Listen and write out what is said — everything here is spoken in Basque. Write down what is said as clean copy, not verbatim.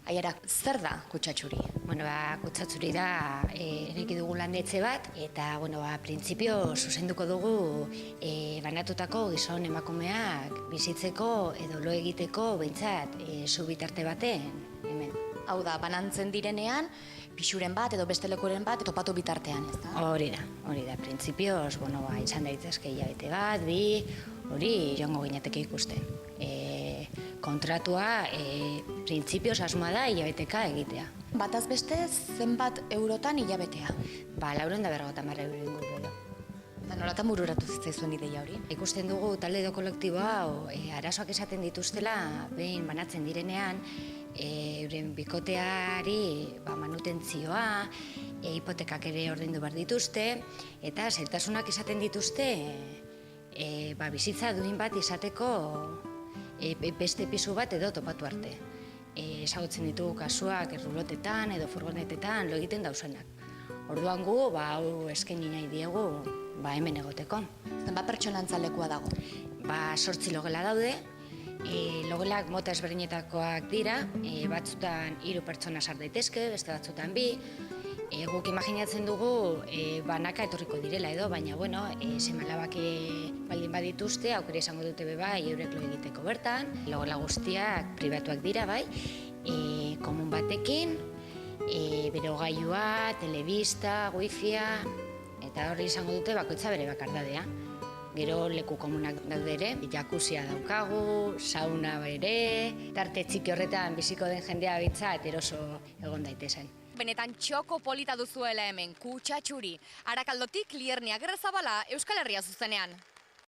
Aiara, zer da Kutsatxuri? Kutsatxuri da ereki dugu landetxe bat, eta printzipio zuzenduko dugu banatutako gizon emakumeak bizitzeko edo lo egiteko behintzat zu bitarte baten hemen. Hau da, banantzen direnean, pixuren bat edo beste lekuren bat topatu bitartean, ez da? Hori da, printzipioz, izan daitezke hilabete bat, bi, hori joango ginateke ikusten. Kontratua, printzipioz asmoa da hilabeteka egitea. Bataz beste, zenbat eurotan hilabetea? 450 euro inguru edo. Nolatan bururatu zitzaizuen ideia hori? Ikusten dugu talde edo kolektiboa arazoak esaten dituztela, behin banatzen direnean, euren bikoteari manutentzioa, hipotekak ere ordaindu behar dituzte, eta zailtasunak esaten dituzte bizitza duin bat izateko beste pisu bat edo topatu arte. Ezagutzen ditugu kasuak errulotetan edo furgonetetan lo egiten dauzenak. Orduan gu, hau eskaini nahi diegu hemen egoteko. Zenbat pertsonantza lekua dago? 8 logela daude, logelak mota ezberdinetakoak dira, batzutan 3 pertsona sar daitezke, beste batzutan 2, guk imaginatzen dugu banaka etorriko direla edo, baina seme-alabak baldin badituzte, aukera izango dute bai eurek lo egiteko bertan, logela guztiak pribatuak dira bai, komun batekin, berogailua, telebista, wifia, eta hori izango dute bakoitza bere bakardadea. Gero leku komunak daude ere, jakuzia daukagu, sauna bere, tarte txiki horretan biziko den jendea bintzat eroso egon daitezen. Benetan txoko polita duzuela hemen, Kutsatxuri. Arakaldotik Liernia Gerrazabala, Euskal Herria zuzenean.